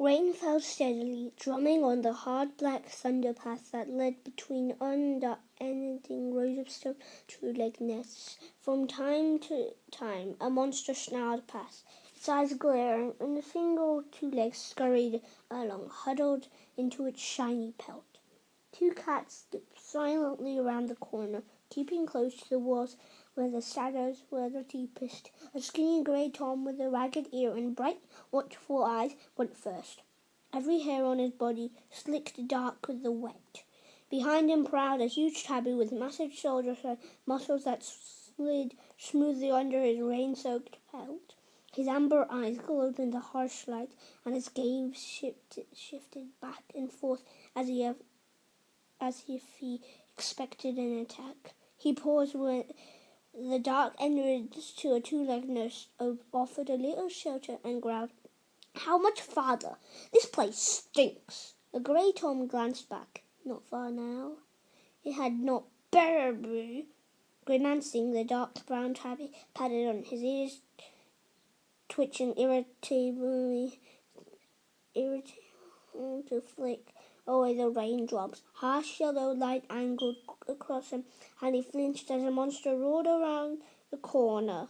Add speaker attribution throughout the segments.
Speaker 1: Rain fell steadily, drumming on the hard black thunder path that led between unending rows of stone two-legged nests. From time to time, a monster snarled past, its eyes glaring, and a single two legs scurried along, huddled into its shiny pelt. Two cats skipped silently around the corner, keeping close to the walls where the shadows were the deepest. A skinny grey Tom with a ragged ear and bright, watchful eyes went first, every hair on his body slicked dark with the wet. Behind him prowled a huge tabby with massive shoulders and muscles that slid smoothly under his rain-soaked pelt. His amber eyes glowed in the harsh light, and his gaze shifted back and forth as if he expected an attack. He paused when the dark entrance to a two-legged nest offered a little shelter and growled, "How much farther? This place stinks." The grey Tom glanced back. Not far now. It had not better be. Grimacing, the dark brown tabby patted on his ears, twitching irritably to flick away the raindrops. Harsh yellow light angled across him, and he flinched as a monster roared around the corner,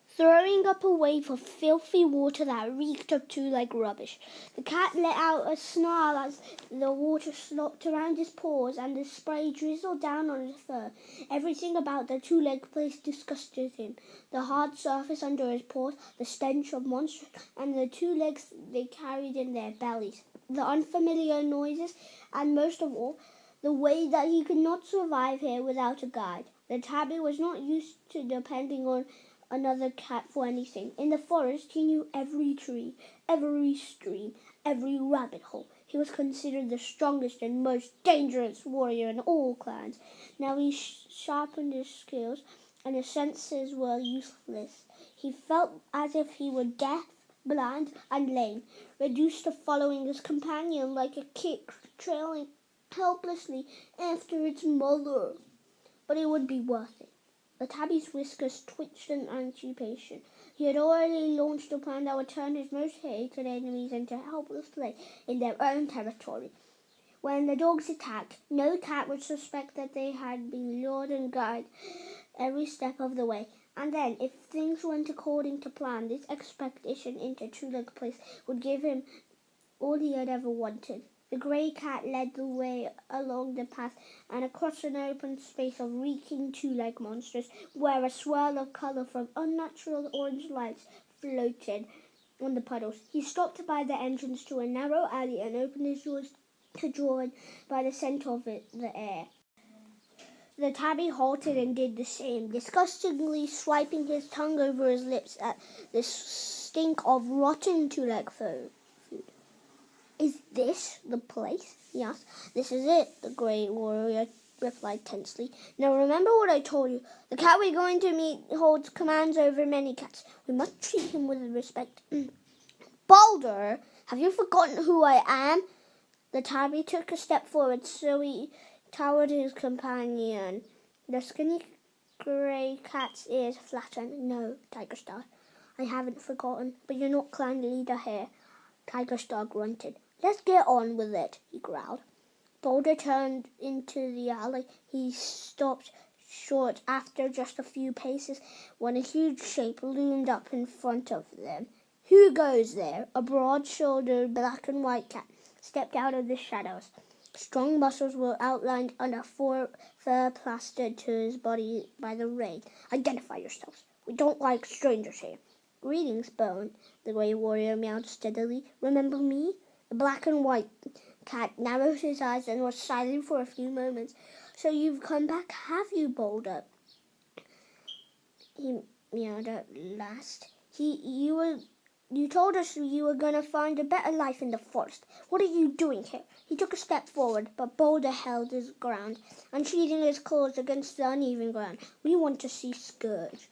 Speaker 1: throwing up a wave of filthy water that reeked of two-legged rubbish. The cat let out a snarl as the water slopped around his paws and the spray drizzled down on his fur. Everything about the two-legged place disgusted him. The hard surface under his paws, the stench of monsters, and the two legs they carried in their bellies. The unfamiliar noises, and most of all, the way that he could not survive here without a guide. The tabby was not used to depending on another cat for anything. In the forest, he knew every tree, every stream, every rabbit hole. He was considered the strongest and most dangerous warrior in all clans. Now he sharpened his skills, and his senses were useless. He felt as if he were deaf, blind, and lame, reduced to following his companion like a kid trailing helplessly after its mother. But it would be worth it. The tabby's whiskers twitched in anticipation. He had already launched a plan that would turn his most hated enemies into helpless prey in their own territory. When the dogs attacked, no cat would suspect that they had been lured and guided every step of the way. And then, if things went according to plan, this expedition into Two-Legged Place would give him all he had ever wanted. The grey cat led the way along the path and across an open space of reeking two-legged monsters where a swirl of colour from unnatural orange lights floated on the puddles. He stopped by the entrance to a narrow alley and opened his doors to draw in by the scent of the air. The tabby halted and did the same, disgustingly swiping his tongue over his lips at the stink of rotten two-legged food. "Is this the place?" he asked. "This is it," the grey warrior replied tensely. "Now remember what I told you. The cat we're going to meet holds commands over many cats. We must treat him with respect." "Balder, have you forgotten who I am?" The tabby took a step forward, so he towered his companion. The skinny grey cat's ears flattened. "No, Tiger Star, I haven't forgotten, but you're not clan leader here." Tiger Star grunted. "Let's get on with it," he growled. Boulder turned into the alley. He stopped short after just a few paces when a huge shape loomed up in front of them. "Who goes there?" A broad-shouldered black and white cat stepped out of the shadows. Strong muscles were outlined under fur plastered to his body by the rain. "Identify yourselves. We don't like strangers here." "Greetings, Bone," the grey warrior meowed steadily. "Remember me?" The black and white cat narrowed his eyes and was silent for a few moments. "So you've come back, have you, Boulder?" he meowed at last. You told us you were going to find a better life in the forest. What are you doing here?" He took a step forward, but Boulder held his ground, unsheathing his claws against the uneven ground. "We want to see Scourge."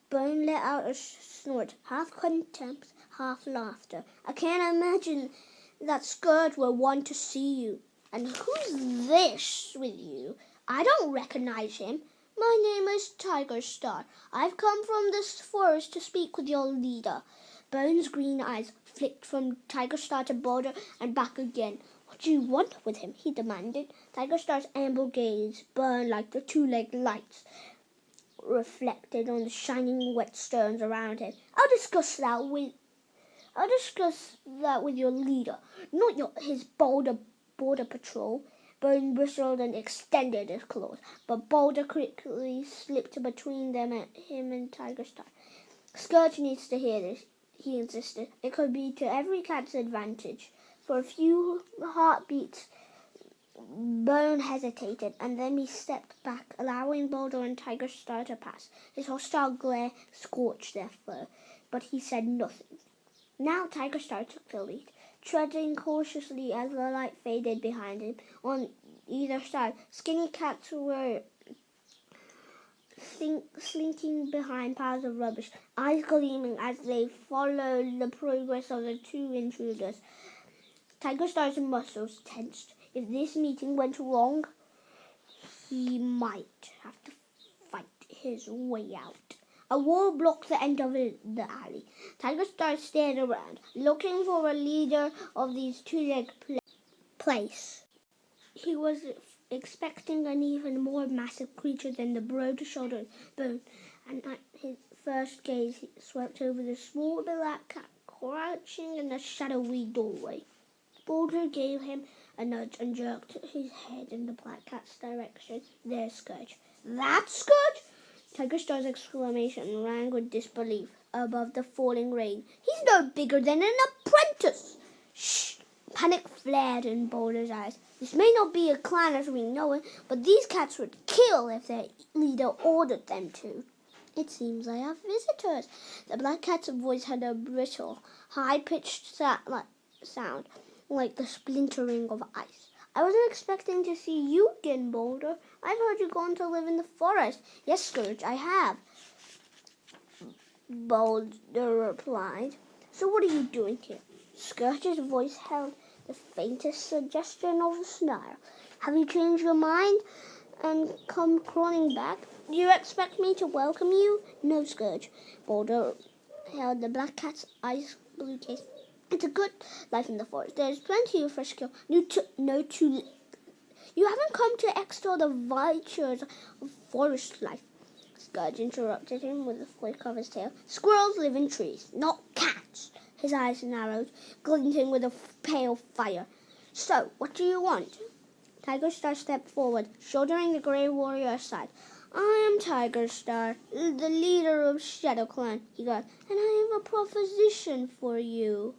Speaker 1: Bone let out a snort, half contempt, half laughter. "I can't imagine that Scourge will want to see you." "And who's this with you? I don't recognize him." "My name is Tiger Star. I've come from this forest to speak with your leader." Bone's green eyes flicked from Tiger Star to Boulder and back again. What do you want with him? He demanded. Tiger Star's amber gaze burned like the two-legged lights reflected on the shining wet stones around him. I'll discuss that with your leader, not his Boulder Border Patrol. Bone bristled and extended his claws, but Boulder quickly slipped between him and Tiger Star. Scourge needs to hear this, he insisted. It could be to every cat's advantage. For a few heartbeats, Bone hesitated, and then he stepped back, allowing Boulder and Tiger Star to pass. His hostile glare scorched their fur, but he said nothing. Now Tiger Star took the lead, treading cautiously as the light faded behind him. On either side, skinny cats were slinking behind piles of rubbish, eyes gleaming as they followed the progress of the two intruders. Tiger Star's muscles tensed. If this meeting went wrong, he might have to fight his way out. A wall blocked the end of the alley. Tiger Star stared around, looking for a leader of these two-legged place. He was expecting an even more massive creature than the broad-shouldered Bone, and at his first gaze he swept over the small black cat crouching in the shadowy doorway. Boulder gave him a nudge and jerked his head in the black cat's direction. There's Scourge. That's Scourge? Tiger Star's exclamation rang with disbelief above the falling rain. He's no bigger than an apprentice. Shh! Panic flared in Boulder's eyes. This may not be a clan as we know it, but these cats would kill if their leader ordered them to. It seems I have visitors. The black cat's voice had a brittle, high-pitched sound, like the splintering of ice. I wasn't expecting to see you again, Boulder. I've heard you've gone to live in the forest. Yes, Scourge, I have, Boulder replied. So what are you doing here? Scourge's voice held the faintest suggestion of a snarl. Have you changed your mind and come crawling back? Do you expect me to welcome you? No, Scourge. Boulder held the black cat's ice blue case. It's a good life in the forest. There's plenty of fresh kill. You haven't come to extol the virtues of forest life. Scourge interrupted him with a flick of his tail. Squirrels live in trees, not cats. His eyes narrowed, glinting with a pale fire. So, what do you want? Tiger Star stepped forward, shouldering the grey warrior aside. I am Tiger Star, the leader of Shadow Clan, he got, and I have a proposition for you.